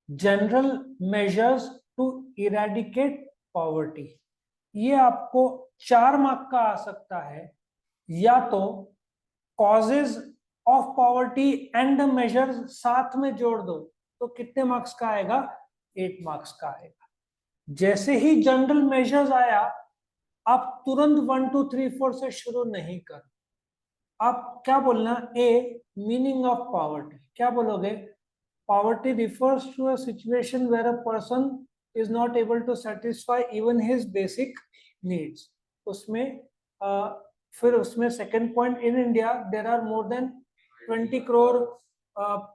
General measures to eradicate poverty, ये आपको 4 mark का आ सकता है, या तो causes of poverty and measures साथ में जोड़ दो तो कितने मार्क्स का आएगा, 8 मार्क्स का आएगा। जैसे ही जनरल मेजर्स आया, आप तुरंत 1 2 3 4 से शुरू नहीं कर, आप क्या बोलना, ए मीनिंग ऑफ पॉवर्टी क्या बोलोगे, poverty refers to a situation where a person is not able to satisfy even his basic needs. उसमें फिर उसमें second point, in India there are more than 20 crore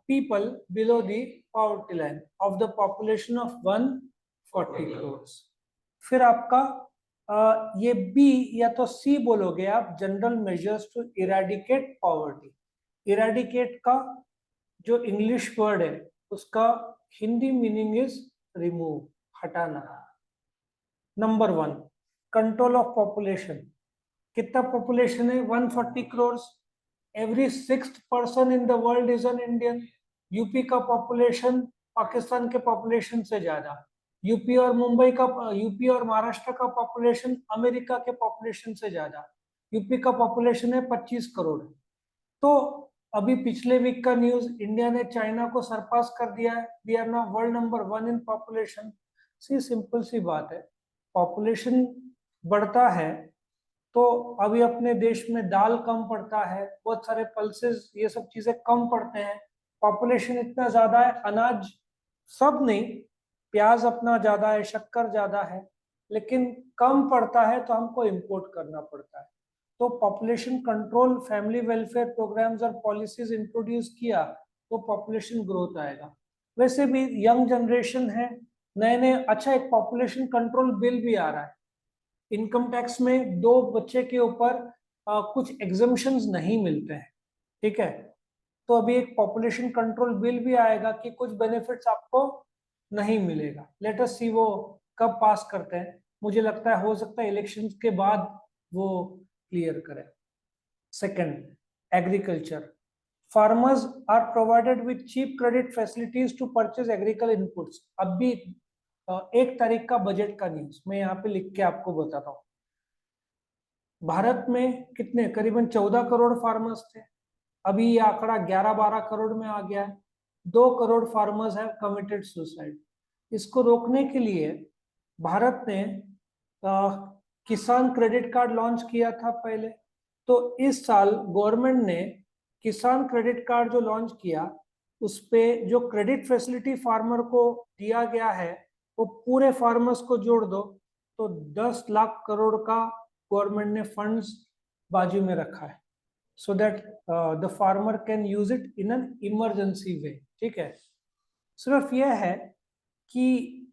people below the poverty line of the population of 140 crores। फिर आपका ये B या तो सी बोलोगे आप, general measures to eradicate poverty. Eradicate का जो इंग्लिश वर्ड है उसका हिंदी मीनिंग इज रिमूव, हटाना। Number 1, control of population. कितना पॉपुलेशन है, 140 crore. Every 6th person in the world is an Indian. UP का पॉपुलेशन पाकिस्तान के पॉपुलेशन से ज्यादा। यूपी और मुंबई का, यूपी और महाराष्ट्र का पॉपुलेशन अमेरिका के पॉपुलेशन से ज्यादा। यूपी का पॉपुलेशन है 25 करोड़। तो अभी पिछले वीक का न्यूज, इंडिया ने चाइना को सरपास कर दिया है, we are now world number 1 in population. सी सिंपल सी बात है, पॉपुलेशन बढ़ता है तो अभी अपने देश में दाल कम पड़ता है, बहुत सारे पल्सेस ये सब चीजें कम पड़ते हैं। पॉपुलेशन इतना ज्यादा है, अनाज सब नहीं, प्याज अपना ज्यादा है, शक्कर ज्यादा है, लेकिन कम पड़ता है तो हमको इंपोर्ट करना पड़ता है। तो population control, family welfare programmes और पॉलिसीज इंट्रोड्यूस किया तो पॉपुलेशन ग्रोथ आएगा। वैसे भी यंग जनरेशन है, नए नए, अच्छा एक पॉपुलेशन कंट्रोल बिल भी आ रहा है। इनकम टैक्स में 2 बच्चे के ऊपर कुछ एग्जम्पशंस नहीं मिलते हैं, ठीक है। तो अभी एक पॉपुलेशन कंट्रोल बिल भी आएगा कि कुछ बेनिफिट्स आपको नहीं मिलेगा। लेट अस सी वो कब पास करते हैं, मुझे लगता है हो सकता है इलेक्शंस के बाद वो क्लियर करें। Second, agriculture. Farmers are provided with cheap credit facilities to purchase agricultural inputs. अब भी 1 तारीख का बजट का न्यूज मैं यहाँ पे लिख के आपको बताता हूँ। भारत में कितने, करीबन 14 करोड़ फार्मर्स थे, अभी ये आंकड़ा 11-12 करोड़ में आ गया है। 2 crore farmers have committed suicide. इसको रोकने के लिए भारत ने किसान क्रेडिट कार्ड लॉन्च किया था पहले। तो इस साल गवर्नमेंट ने किसान क्रेडिट कार्ड जो लॉन्च किया, उस पे जो क्रेडिट फैसिलिटी फार्मर को दिया गया है वो पूरे फार्मर्स को जोड़ दो तो 10 लाख करोड़ का गवर्नमेंट ने फंड्स बाजू में रखा है, so that the farmer can use it in an emergency way। ठीक है, सिर्फ यह है कि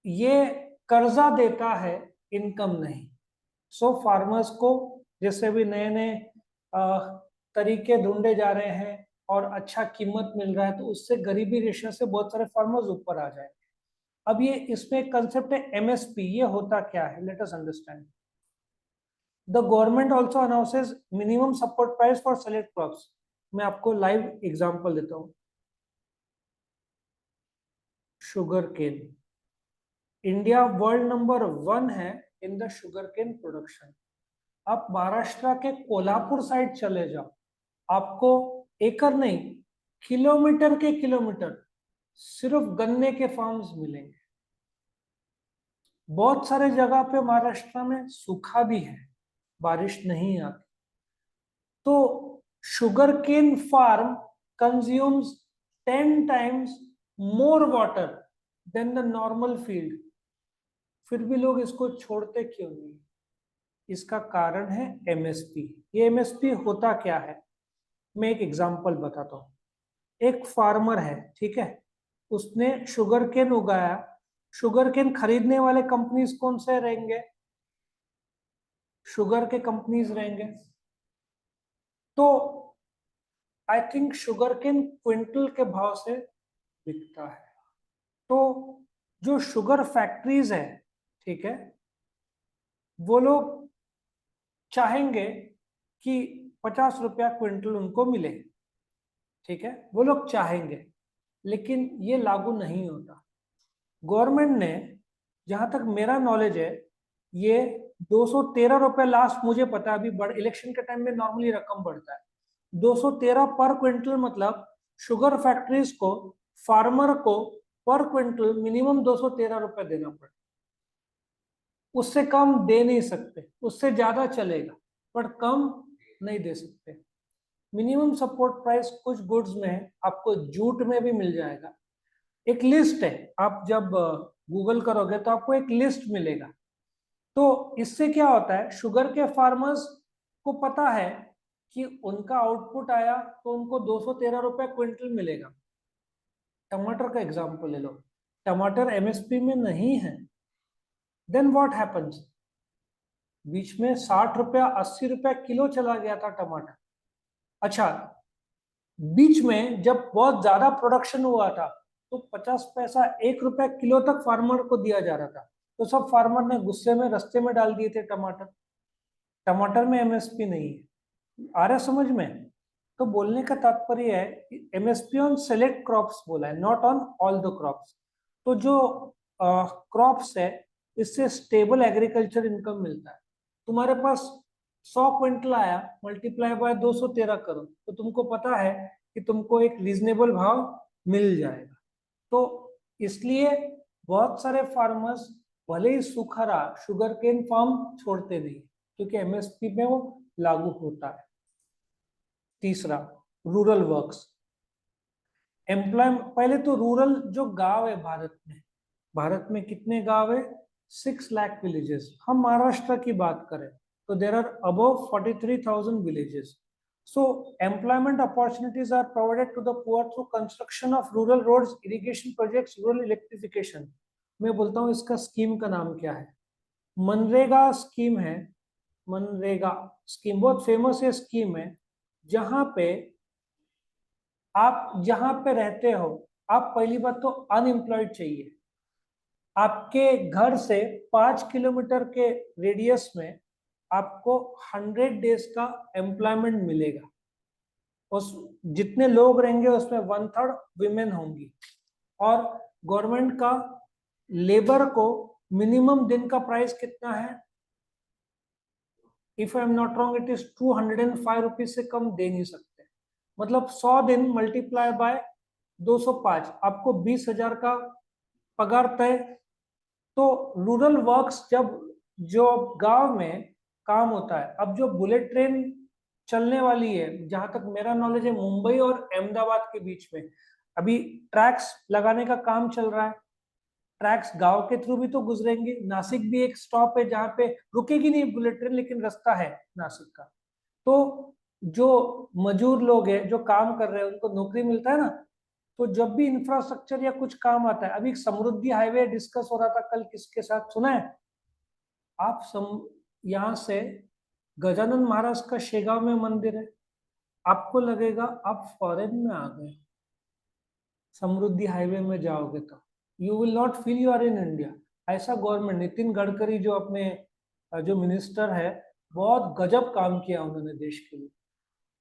ये कर्जा देता है, इनकम नहीं। सो फार्मर्स को जैसे भी नए नए तरीके ढूंढे जा रहे हैं और अच्छा कीमत मिल रहा है तो उससे गरीबी रेशा से बहुत सारे फार्मर्स ऊपर आ जाएंगे। अब ये इसमें कंसेप्ट है एमएसपी, ये होता क्या है, let us understand. The government also announces minimum support price for select crops. मैं आपको लाइव एग्जांपल देता हूँ। Sugar cane, India world number 1 है in the sugar cane production. आप महाराष्ट्र के कोल्हापुर साइड चले जाओ, आपको एकड़ नहीं, किलोमीटर के किलोमीटर सिर्फ गन्ने के फार्म्स मिलेंगे। बहुत सारे जगह पे महाराष्ट्र में सूखा भी है, बारिश नहीं आती। तो sugar cane farm consumes 10 times more water than the normal field, फिर भी लोग इसको छोड़ते क्यों नहीं? इसका कारण है एमएसपी। ये एमएसपी होता क्या है, मैं एक एग्जांपल बताता हूँ। एक फार्मर है, ठीक है, उसने शुगर केन उगाया। शुगर केन खरीदने वाले कंपनीज कौन से रहेंगे, शुगर के कंपनीज रहेंगे। तो I think sugar cane quintal के भाव से बिकता है। तो जो शुगर फैक्ट्रीज है, ठीक है, वो लोग चाहेंगे कि 50 रुपया क्विंटल उनको मिले, ठीक है, वो लोग चाहेंगे। लेकिन ये लागू नहीं होता। गवर्नमेंट ने, जहां तक मेरा नॉलेज है, ये 213 रुपए लास्ट मुझे पता है, अभी इलेक्शन के टाइम में नॉर्मली रकम बढ़ता है, 213 पर क्विंटल, मतलब शुगर फैक्ट्रीज को, फार्मर को पर क्विंटल मिनिमम 213 रुपए देना पड़े। उससे कम दे नहीं सकते, उससे ज्यादा चलेगा पर कम नहीं दे सकते। मिनिमम सपोर्ट प्राइस कुछ गुड्स में आपको जूट में भी मिल जाएगा। एक लिस्ट है, आप जब गूगल करोगे तो आपको एक लिस्ट मिलेगा। तो इससे क्या होता है, शुगर के फार्मर्स को पता है कि उनका आउटपुट आया तो उनको 213 रुपए क्विंटल मिलेगा। टमाटर का एग्जांपल ले लो, टमाटर एमएसपी में नहीं है, देन व्हाट हैपेंस, बीच में 60 रुपया 80 रुपया किलो चला गया था टमाटर। अच्छा, बीच में जब बहुत ज्यादा प्रोडक्शन हुआ था तो 50 पैसा 1 रुपया किलो तक फार्मर को दिया जा रहा था, तो सब फार्मर ने गुस्से में रास्ते में डाल दिए थे टमाटर। टमाटर में एमएसपी नहीं है, आ रहा समझ में? तो बोलने का तात्पर्य है कि एमएसपी ऑन सेलेक्ट क्रॉप्स बोला है, not on all the crops. तो जो क्रॉप्स है, इससे स्टेबल एग्रीकल्चर इनकम मिलता है। तुम्हारे पास 100 क्विंटल आया, मल्टीप्लाई बाय 213 करो तो तुमको पता है कि तुमको एक रीजनेबल भाव मिल जाएगा। तो इसलिए बहुत सारे फार्मर्स भले ही सूखा रहा, शुगर केन फार्म छोड़ते नहीं, क्योंकि एमएसपी में वो लागू होता है। तीसरा, रूरल वर्क्स एम्प्लॉय। पहले तो रूरल जो गांव है भारत में कितने गांव है? 6 लाख विलेजेस। हम महाराष्ट्र की बात करें तो there are above 43,000 villages. So employment opportunities are provided to the poor through construction of rural roads, irrigation projects, rural electrification. मैं बोलता हूँ इसका स्कीम का नाम क्या है? मनरेगा स्कीम है। मनरेगा स्कीम बहुत फेमस है स्कीम है, जहां पे आप जहां पे रहते हो, आप पहली बात तो अनएम्प्लॉयड चाहिए। आपके घर से 5 किलोमीटर के रेडियस में आपको 100 डेज का एम्प्लॉयमेंट मिलेगा। उस जितने लोग रहेंगे उसमें 1/3 विमेन होंगी। और गवर्नमेंट का लेबर को मिनिमम दिन का प्राइस कितना है? If I am not wrong it is 205 rupees से कम दे नहीं सकते। मतलब 100 दिन मल्टीप्लाई बाय 205, आपको 20,000 का पगार तय। तो रूरल वर्क्स जब जो गांव में काम होता है, अब जो बुलेट ट्रेन चलने वाली है, जहां तक मेरा नॉलेज है मुंबई और अहमदाबाद के बीच में अभी ट्रैक्स लगाने का काम चल रहा है। ट्रैक्स गांव के थ्रू भी तो गुजरेंगे। नासिक भी एक स्टॉप है जहां पे रुकेगी नहीं बुलेट ट्रेन, लेकिन रास्ता है नासिक का। तो जो मजदूर लोग हैं जो काम कर रहे हैं उनको नौकरी मिलता है ना। तो जब भी इंफ्रास्ट्रक्चर या कुछ काम आता है, अभी समृद्धि हाईवे डिस्कस हो रहा था कल, किसके साथ सुना है आप? यहाँ से गजानन महाराज का शेगांव में मंदिर है, आपको लगेगा आप फॉरेन में आ गए। समृद्धि हाईवे में जाओगे तो you will not feel you are in India. ऐसा गवर्नमेंट, नितिन गडकरी जो अपने जो मिनिस्टर है, बहुत गजब काम किया उन्होंने देश के लिए।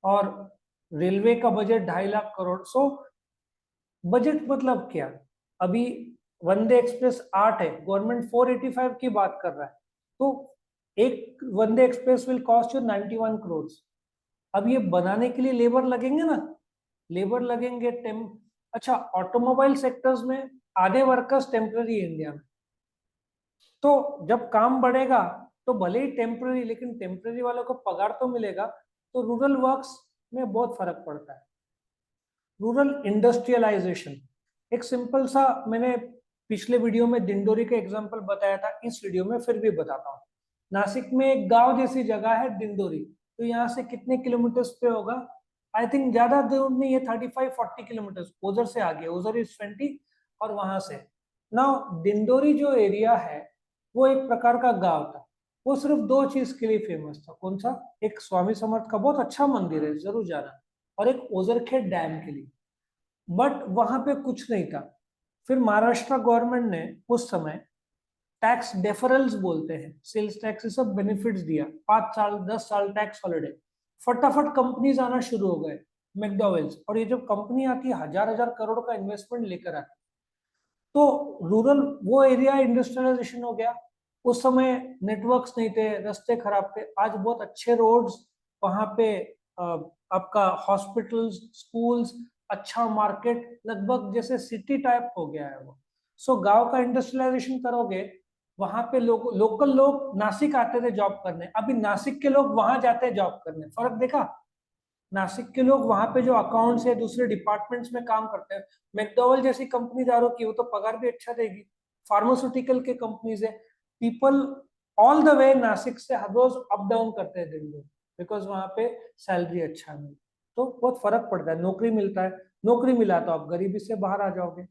और रेलवे का budget 2.5 lakh crore. So budget मतलब क्या? अभी वंदे एक्सप्रेस 8 है, गवर्नमेंट 485 की बात कर रहा है। तो एक Vande express will cost you 91 crore. अब ये बनाने के लिए लेबर लगेंगे ना, लेबर लगेंगे अच्छा, ऑटोमोबाइल सेक्टर्स में आधे वर्कर्स टेम्पररी इंडिया में। तो जब काम बढ़ेगा तो भले ही टेम्पररी, लेकिन टेम्पररी वालों को पगार तो मिलेगा। तो रूरल वर्क्स में बहुत फर्क पड़ता है। रूरल इंडस्ट्रियलाइजेशन, एक सिंपल सा, मैंने पिछले वीडियो में दिंडोरी का एग्जांपल बताया था, इस वीडियो में फिर भी बताता हूँ। नासिक में एक गांव जैसी जगह है दिंडोरी, तो यहाँ से कितने किलोमीटर्स पे होगा? आई थिंक ज्यादा दूर नहीं है, 35-40 किलोमीटर्स। उधर से आगे, उधर इज 20, और वहां से ना दिंडोरी जो एरिया है वो एक प्रकार का गांव था। वो सिर्फ 2 चीज के लिए फेमस था। कौन सा? एक स्वामी समर्थ का बहुत अच्छा मंदिर है, जरूर जाना, और एक ओजरखेड़ डैम के लिए। बट वहां पे कुछ नहीं था। फिर महाराष्ट्र गवर्नमेंट ने उस समय टैक्स डेफरल्स बोलते हैं, सेल्स टैक्स, सब बेनिफिट्स दिया, 5 साल 10 साल टैक्स हॉलिडे। फटाफट कंपनीज आना शुरू हो गए। मैकडॉवेल्स, और ये जब कंपनी आती है हजार हजार करोड़ का इन्वेस्टमेंट लेकर आती है, तो रूरल वो एरिया इंडस्ट्रियलाइजेशन हो गया। उस समय नेटवर्क्स नहीं थे, रास्ते खराब थे, आज बहुत अच्छे रोड्स वहां पे, आपका हॉस्पिटल्स, स्कूल्स, अच्छा मार्केट, लगभग जैसे सिटी टाइप हो गया है वो। सो गांव का इंडस्ट्रियलाइजेशन करोगे, वहां पे लोकल लोग नासिक आते थे जॉब करने, अभी नासिक के लोग वहां जाते हैं जॉब करने, फर्क देखा? नासिक के लोग वहां पे जो अकाउंट्स या दूसरे डिपार्टमेंट्स में काम करते हैं, मैकडॉवेल जैसी कंपनीदारों की, वो तो पगार भी अच्छा देगी। फार्मास्यूटिकल के कंपनीज है, people all the way Nashik से हर रोज अप डाउन करते हैं दिल्ली, बिकॉज वहां पे सैलरी अच्छा मिले, तो बहुत फर्क पड़ता है, नौकरी मिलता है। नौकरी मिला तो आप गरीबी से बाहर आ जाओगे।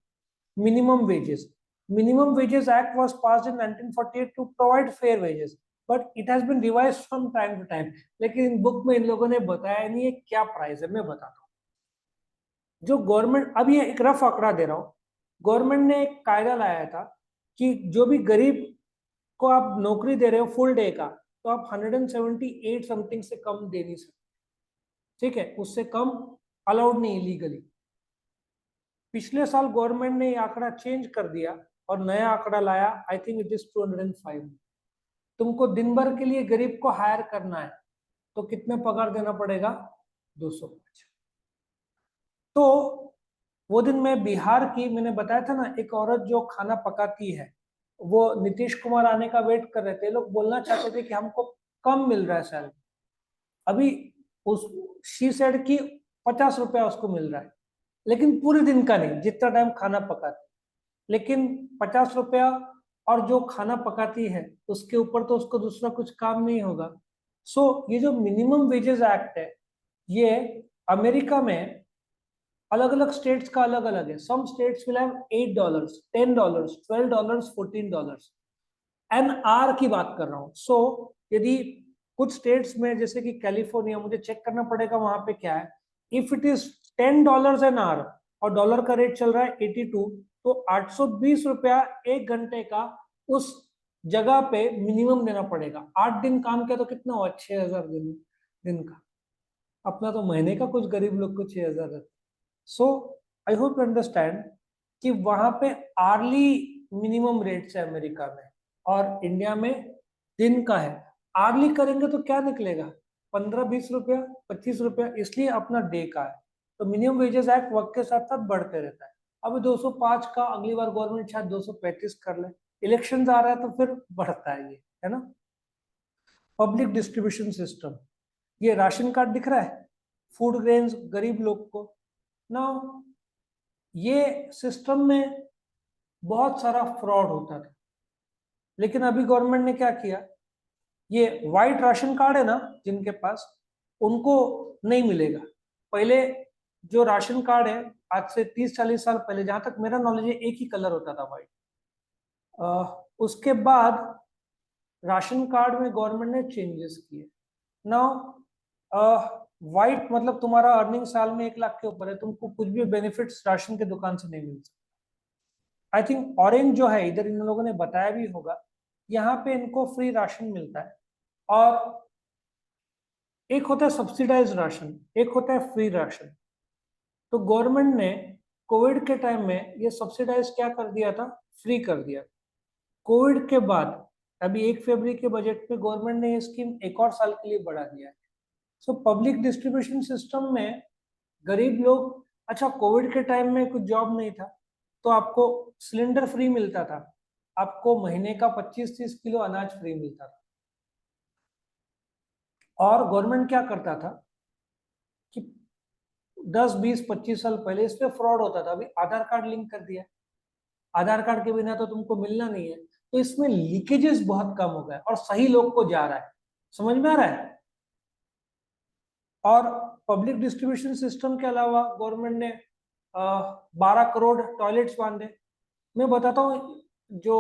minimum wages. Minimum Wages Act was passed in 1948 to provide fair wages, but it has been revised from time to time. लेकिन इन बुक में इन लोगों ने बताया नहीं है क्या प्राइस है। मैं बताता हूँ, जो गवर्नमेंट, अब ये एक रफ आंकड़ा दे रहा हूँ, गवर्नमेंट ने एक कायदा लाया था कि जो भी गरीब को आप नौकरी दे रहे हो फुल डे का, तो आप 178 समथिंग से कम दे नहीं सकते, ठीक है? उससे कम अलाउड नहीं लीगली। पिछले साल गवर्नमेंट ने ये आंकड़ा चेंज कर दिया और नया आंकड़ा लाया, आई थिंक इट इज 205। तुमको दिन भर के लिए गरीब को हायर करना है तो कितने पगार देना पड़ेगा? 205। तो वो दिन मैं बिहार की, मैंने बताया था ना, एक औरत जो खाना पकाती है, वो नीतीश कुमार आने का वेट कर रहे थे, लोग बोलना चाहते थे कि हमको कम मिल रहा है सैलरी। अभी उस शी सेड की 50 रुपया उसको मिल रहा है, लेकिन पूरे दिन का नहीं, जितना टाइम खाना पकाती, लेकिन 50 रुपया, और जो खाना पकाती है उसके ऊपर तो उसको दूसरा कुछ काम नहीं होगा। सो ये जो मिनिमम वेजेस एक्ट है, ये अमेरिका में अलग अलग स्टेट्स का अलग अलग है। Some states will have $8, $10, $12, $14। एनआर की बात कर रहा हूँ। सो यदि कुछ स्टेट्स में, जैसे कि कैलिफोर्निया, मुझे चेक करना पड़ेगा वहां पे क्या है, if it is $10 an hour और डॉलर का रेट चल रहा है 82, तो 820 रुपया एक घंटे का उस जगह पे मिनिमम देना पड़ेगा। 8 दिन काम किया तो कितना हुआ? 6,000 दिन का। अपना तो महीने का कुछ गरीब लोग को 6,000 है। सो आई होप यू अंडरस्टैंड कि वहां पे आर्ली मिनिमम रेट्स है अमेरिका में, और इंडिया में दिन का है। आर्ली करेंगे तो क्या निकलेगा? 15-20 रुपया, 25 रुपया, इसलिए अपना डे का है। तो मिनिमम वेजेस एक्ट वक्त के साथ साथ बढ़ते रहता है। अभी 205 का, अगली बार गवर्नमेंट शायद 235 कर ले, इलेक्शन आ रहा है तो फिर बढ़ता है ये, है ना? पब्लिक डिस्ट्रीब्यूशन सिस्टम, ये राशन कार्ड दिख रहा है, फूड ग्रेन्स गरीब लोग को ना, ये सिस्टम में बहुत सारा फ्रॉड होता था, लेकिन अभी गवर्नमेंट ने क्या किया, ये वाइट राशन कार्ड है ना जिनके पास, उनको नहीं मिलेगा। पहले जो राशन कार्ड है, आज से 30-40 साल पहले, जहां तक मेरा नॉलेज है, एक ही कलर होता था, वाइट। उसके बाद राशन कार्ड में गवर्नमेंट ने चेंजेस किए। नाउ वाइट मतलब तुम्हारा अर्निंग साल में 1 लाख के ऊपर है, तुमको कुछ भी बेनिफिट्स राशन के दुकान से नहीं मिल सकता। आई थिंक ऑरेंज जो है, इधर इन लोगों ने बताया भी होगा, यहाँ पे इनको फ्री राशन मिलता है। और एक होता है सब्सिडाइज राशन, एक होता है फ्री राशन। तो गवर्नमेंट ने कोविड के टाइम में ये सब्सिडाइज क्या कर दिया था? फ्री कर दिया। कोविड के बाद अभी 1 फरवरी के बजट में गवर्नमेंट ने ये स्कीम एक और साल के लिए बढ़ा दिया है। सो पब्लिक डिस्ट्रीब्यूशन सिस्टम में गरीब लोग, अच्छा कोविड के टाइम में कुछ जॉब नहीं था तो आपको सिलेंडर फ्री मिलता था, आपको महीने का 25-30 किलो अनाज फ्री मिलता था। और गवर्नमेंट क्या करता था कि 10-20-25 साल पहले इस पे फ्रॉड होता था, अभी आधार कार्ड लिंक कर दिया, आधार कार्ड के बिना तो तुमको मिलना नहीं है, तो इसमें लीकेजेस बहुत कम हो गए और सही लोग को जा रहा है। समझ में आ रहा है? और पब्लिक डिस्ट्रीब्यूशन सिस्टम के अलावा गवर्नमेंट ने 12 करोड़ टॉयलेट्स बांधे। मैं बताता हूँ, जो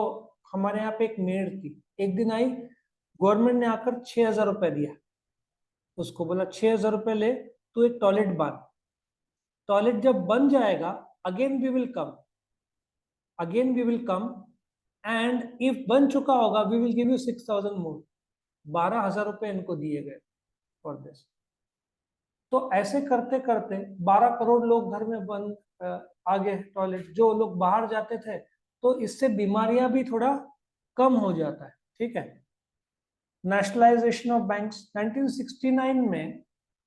हमारे यहाँ पे एक मेड थी, एक दिन आई, गवर्नमेंट ने आकर 6,000 रुपए दिया, उसको बोला 6,000 रुपए ले, तू एक टॉयलेट बांध, टॉयलेट जब बन जाएगा again we will come, again we will come, and if बन चुका होगा we will give you 6,000 more. 12,000 रुपए इनको दिए गए फॉर दिस। तो ऐसे करते करते 12 करोड़ लोग घर में बंद आ गए टॉयलेट, जो लोग बाहर जाते थे, तो इससे बीमारियां भी थोड़ा कम हो जाता है, ठीक है। नेशनलाइजेशन ऑफ बैंक्स 1969 में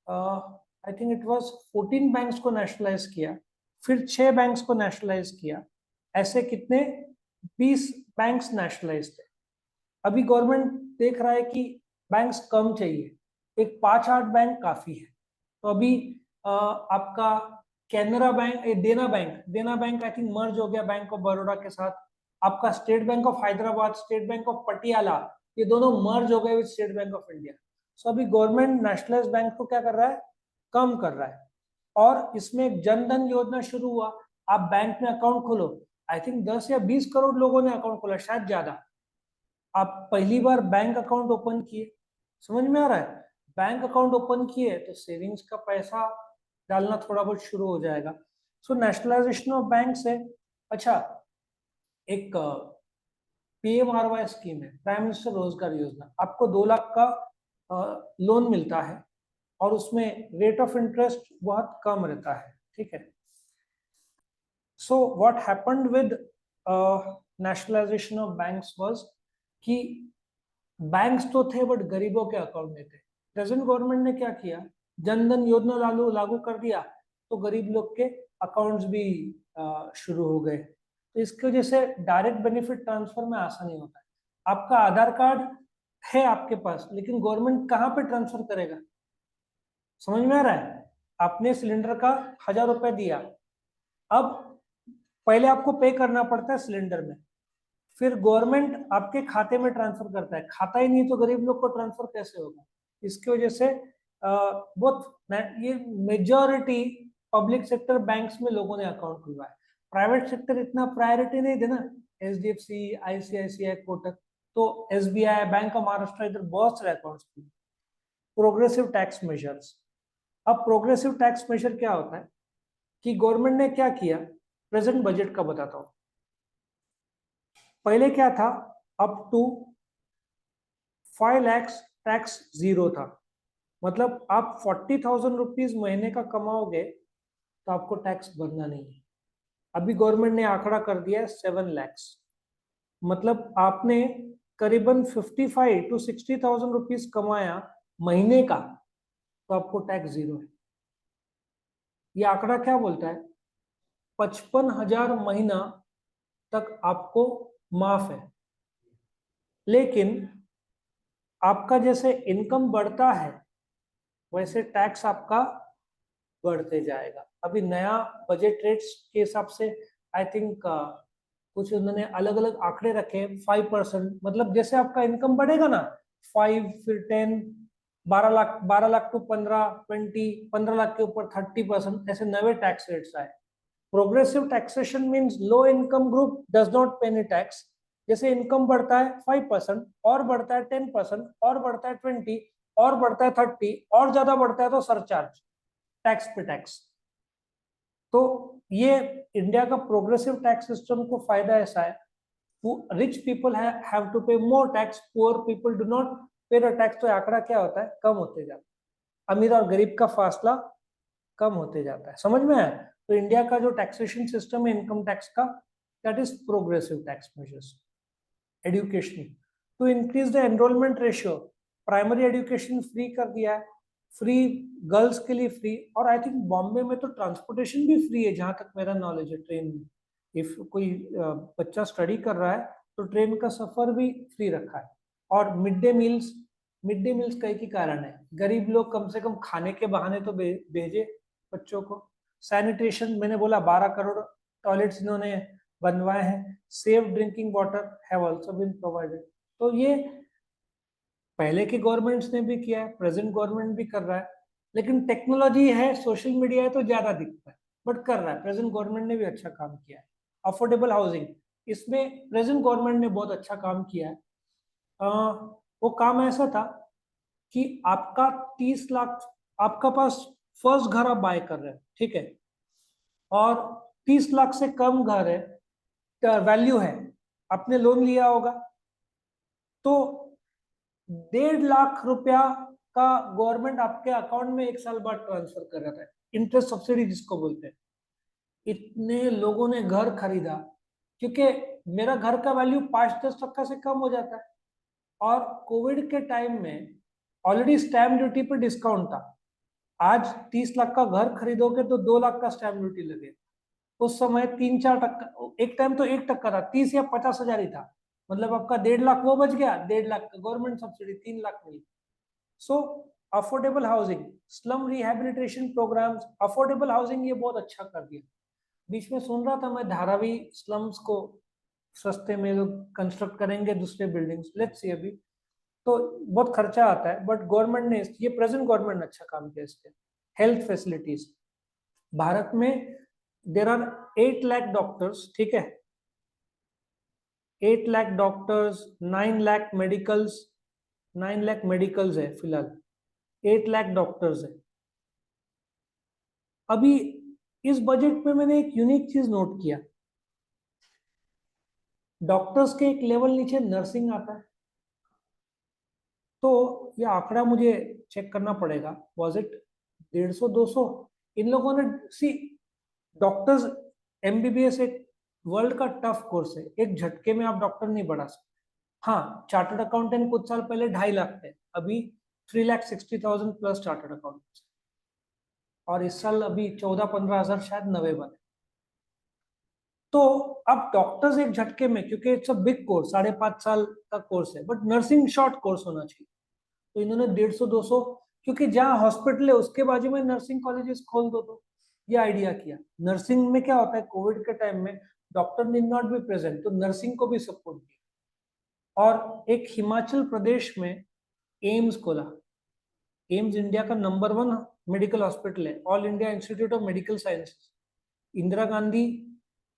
I think it was 14 banks को नेशनलाइज किया, फिर 6 बैंक्स को नेशनलाइज किया, ऐसे कितने 20 बैंक्स नेशनलाइज थे। अभी गवर्नमेंट देख रहा है कि बैंक्स कम चाहिए, एक 5-8 बैंक काफी है। तो अभी आपका Canara bank, Dena bank I think merge हो गया बैंक ऑफ बड़ौदा के साथ। आपका state bank of Hyderabad, state bank of Patiala, ये दोनों मर्ज हो गए with state bank of India. So अभी गवर्नमेंट नेशनलाइज बैंक को क्या कर रहा है, कम कर रहा है। और इसमें एक जनधन योजना शुरू हुआ, आप बैंक में अकाउंट खोलो, आई थिंक 10 या 20 करोड़ लोगों ने अकाउंट खोला, शायद ज्यादा। आप पहली बार बैंक अकाउंट ओपन किए, समझ में आ रहा है, बैंक अकाउंट ओपन किए तो सेविंग्स का पैसा डालना थोड़ा बहुत शुरू हो जाएगा। सो नेशनलाइजेशन ऑफ बैंक से अच्छा, एक PMRY स्कीम है, प्राइम मिनिस्टर रोजगार योजना, आपको 2 लाख का लोन मिलता है और उसमें रेट ऑफ इंटरेस्ट बहुत कम रहता है, ठीक है। So what happened with nationalisation of banks was कि बैंक्स तो थे बट गरीबों के अकाउंट में थे। प्रेजेंट गवर्नमेंट ने क्या किया, जनधन योजना लागू कर दिया, तो गरीब लोग के अकाउंट्स भी शुरू हो गए। तो इसकी वजह से डायरेक्ट बेनिफिट ट्रांसफर में आसानी होता है। आपका आधार कार्ड है आपके पास, लेकिन गवर्नमेंट कहाँ पे ट्रांसफर करेगा, समझ में आ रहा है। आपने सिलेंडर का 1000 रुपए दिया, अब पहले आपको पे करना पड़ता है सिलेंडर में, फिर गवर्नमेंट आपके खाते में ट्रांसफर करता है। खाता ही नहीं तो गरीब लोग को ट्रांसफर कैसे होगा। इसकी वजह से बहुत ये मेजॉरिटी पब्लिक सेक्टर बैंक्स में लोगों ने अकाउंट खुलवाया। प्राइवेट सेक्टर इतना प्रायोरिटी नहीं देना, HDFC, ICICI, कोटक, तो SBI, बैंक ऑफ महाराष्ट्र, इधर बहुत सारे अकाउंट्स खुले। प्रोग्रेसिव टैक्स मेजर्स, अब प्रोग्रेसिव टैक्स मेजर क्या होता है कि गवर्नमेंट ने क्या किया, प्रेजेंट बजट का बताता हूं। पहले क्या था, up to 5 lakh tax zero था, मतलब आप 40,000 रुपीज महीने का कमाओगे तो आपको टैक्स भरना नहीं है। अभी गवर्नमेंट ने आंकड़ा कर दिया है 7 लाख, मतलब आपने करीबन 55 to 60,000 रुपीज कमाया महीने का तो आपको टैक्स जीरो है। ये आंकड़ा क्या बोलता है, 55,000 महीना तक आपको माफ है, लेकिन आपका जैसे इनकम बढ़ता है वैसे टैक्स आपका बढ़ते जाएगा। अभी नया बजट रेट्स के हिसाब से आई थिंक कुछ उन्होंने अलग अलग आंकड़े रखे, 5%, मतलब जैसे आपका इनकम बढ़ेगा ना 5, फिर 10, 12 लाख टू 15, 20, 15 लाख के ऊपर 30%, ऐसे नए टैक्स रेट्स आए। Progressive taxation means low income group does not पे एनी टैक्स। जैसे इनकम बढ़ता है 5%, और बढ़ता है 10%, और बढ़ता है 20, और बढ़ता है 30, और ज्यादा बढ़ता है तो सरचार्ज, टैक्स पे टैक्स। तो ये इंडिया का प्रोग्रेसिव टैक्स सिस्टम को फायदा ऐसा है, रिच पीपल हैव टू पे more tax, poor people do not पे द टैक्स। तो आंकड़ा क्या होता है, कम होते जाता है, अमीर और गरीब का फासला कम होते जाता है, समझ में आया। तो इंडिया का जो टैक्सेशन सिस्टम है इनकम टैक्स का, that is progressive tax measures. Education, to increase the enrolment ratio, primary education free कर दिया है, फ्री गर्ल्स के लिए फ्री, और आई थिंक बॉम्बे में तो ट्रांसपोर्टेशन भी फ्री है जहां तक मेरा नॉलेज है, ट्रेन में। इफ कोई बच्चा स्टडी कर रहा है तो ट्रेन का सफर भी फ्री रखा है। और मिड डे मील्स कई की कारण है, गरीब लोग कम से कम खाने के बहाने तो भेजे बच्चों को। सैनिटेशन, मैंने बोला 12 करोड़ टॉयलेट्स इन्होंने बनवाए हैं। Safe drinking water have also been provided. तो ये पहले के गवर्नमेंट्स ने भी किया है, प्रेजेंट गवर्नमेंट भी कर रहा है, लेकिन टेक्नोलॉजी है, सोशल मीडिया है तो ज्यादा दिखता है, बट कर रहा है। प्रेजेंट गवर्नमेंट ने भी अच्छा काम किया है। अफोर्डेबल हाउसिंग, इसमें प्रेजेंट गवर्नमेंट ने बहुत अच्छा काम किया है। वो काम ऐसा था कि आपका 30 लाख, आपका पास फर्स्ट घर आप बाय कर रहे हैं, ठीक है, और 30 लाख से कम घर है, वैल्यू है, आपने लोन लिया होगा, तो 1.5 लाख रुपया का गवर्नमेंट आपके अकाउंट में 1 साल बाद ट्रांसफर कर रहा है, इंटरेस्ट सब्सिडी जिसको बोलते हैं। इतने लोगों ने घर खरीदा क्योंकि मेरा घर का वैल्यू 5-10% से कम हो जाता है। और कोविड के टाइम में ऑलरेडी स्टैम्प ड्यूटी पे डिस्काउंट था। आज 30 लाख का घर खरीदोगे तो 2 लाख का स्टैम्प ड्यूटी लगे। उस समय 3-4%, एक टाइम तो 1% था, 30 या 50 हजार ही था। मतलब आपका 1.5 लाख वो बच गया, 1.5 लाख का गवर्नमेंट सब्सिडी, 3 लाख मिली। So affordable housing, slum rehabilitation programs, affordable housing ये बहुत अच्छा कर दिया। बीच में सुन रहा था मैं धारावी स्लम्स को सस्ते में लोग कंस्ट्रक्ट करेंगे दूसरे बिल्डिंग्स, लेट्स सी। अभी तो बहुत खर्चा आता है, बट गवर्नमेंट ने, ये प्रेजेंट गवर्नमेंट ने अच्छा काम किया इसके। हेल्थ फैसिलिटीज भारत में देर आर 8 लाख डॉक्टर्स, ठीक है, 8 lakh doctors, 9 lakh medicals, 9 lakh medicals है फिलहाल, 8 लाख डॉक्टर्स है। अभी इस बजट में मैंने एक यूनिक चीज नोट किया, डॉक्टर्स के एक लेवल नीचे नर्सिंग आता है। तो ये आंकड़ा मुझे चेक करना पड़ेगा, वॉज इट 150-200? इन लोगों ने सी, डॉक्टर्स, एमबीबीएस एक वर्ल्ड का टफ कोर्स है, एक झटके में आप डॉक्टर नहीं बढ़ा सकते। हाँ, चार्टर्ड अकाउंटेंट कुछ साल पहले 2.5 लाख थे, अभी 3,60,000 प्लस चार्टर्ड अकाउंटेंट, और इस साल अभी 14-15 हजार शायद नवे बने। तो अब डॉक्टर्स एक झटके में, क्योंकि इट्स अ बिग कोर्स, 5.5 साल का कोर्स है, बट नर्सिंग शॉर्ट कोर्स होना चाहिए, तो इन्होंने 150-200, क्योंकि जहाँ हॉस्पिटल है उसके बाजू में नर्सिंग कॉलेजेस खोल दो, तो ये आइडिया किया। नर्सिंग में क्या होता है, कोविड के टाइम में doctor need not be present, तो नर्सिंग को भी सपोर्ट दिया। और एक हिमाचल प्रदेश में एम्स खोला। एम्स इंडिया का नंबर 1 मेडिकल हॉस्पिटल है, all India institute of medical sciences. Indira Gandhi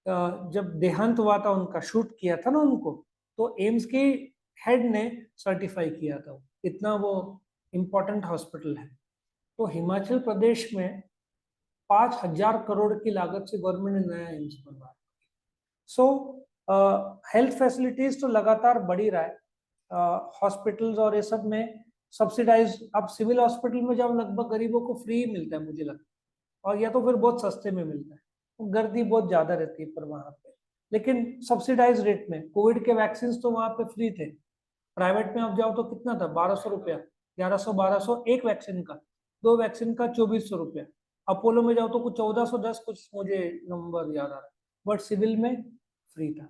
जब देहांत हुआ था उनका, शूट किया था ना उनको, तो एम्स के हेड ने सर्टिफाई किया था, इतना वो इम्पोर्टेंट हॉस्पिटल है। तो हिमाचल प्रदेश में 5,000 करोड़ की लागत से गवर्नमेंट ने नया एम्स बनवाया। सो हेल्थ फैसिलिटीज तो लगातार बढ़ ही रहा है, हॉस्पिटल्स और ये सब में सब्सिडाइज। अब सिविल हॉस्पिटल में जब लगभग गरीबों को फ्री मिलता है मुझे लगता है, और या तो फिर बहुत सस्ते में मिलता है, गर्दी बहुत ज्यादा रहती है पर वहां पे, लेकिन सब्सिडाइज रेट में। कोविड के वैक्सीन तो वहां पे फ्री थे। प्राइवेट में आप जाओ तो कितना था, 1,200 रुपया, 1100-1200 एक वैक्सीन का, 2 वैक्सीन का 2,400 रुपया। अपोलो में जाओ तो कुछ 1,410, कुछ मुझे नंबर याद आ रहा है, बट सिविल में फ्री था।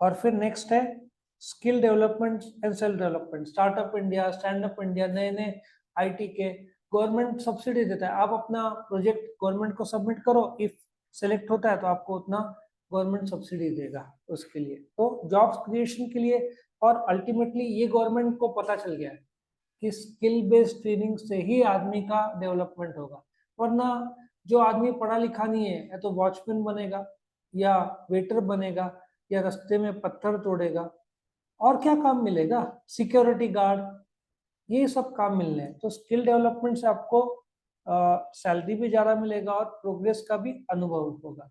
और फिर नेक्स्ट है skill development and self development, startup India, stand up India, नए नए आईटी के गवर्नमेंट सब्सिडी देता है। आप अपना प्रोजेक्ट गवर्नमेंट को सबमिट करो, इफ सेलेक्ट होता है तो आपको उतना गवर्नमेंट सब्सिडी देगा उसके लिए, तो जॉब्स क्रिएशन के लिए। और अल्टीमेटली ये गवर्नमेंट को पता चल गया है कि स्किल बेस्ड ट्रेनिंग से ही आदमी का डेवलपमेंट होगा, वरना जो आदमी पढ़ा लिखा नहीं है, या तो वॉचमैन बनेगा, या वेटर बनेगा, या रास्ते में पत्थर तोड़ेगा, और क्या काम मिलेगा, सिक्योरिटी गार्ड, ये सब काम मिलने हैं। तो स्किल डेवलपमेंट से आपको सैलरी भी ज्यादा मिलेगा और प्रोग्रेस का भी अनुभव होगा।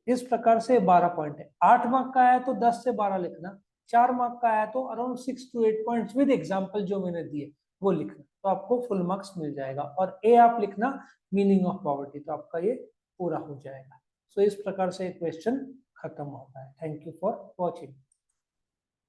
इस प्रकार से 12 पॉइंट है। 8 मार्क का आया तो 10 से 12 लिखना, 4 मार्क का आया तो around 6 to 8 points with example जो मैंने दिए वो लिखना, तो आपको फुल मार्क्स मिल जाएगा। और ए आप लिखना मीनिंग ऑफ पॉवर्टी, तो आपका ये पूरा हो जाएगा। सो इस प्रकार से क्वेश्चन खत्म होता है। Thank you for watching.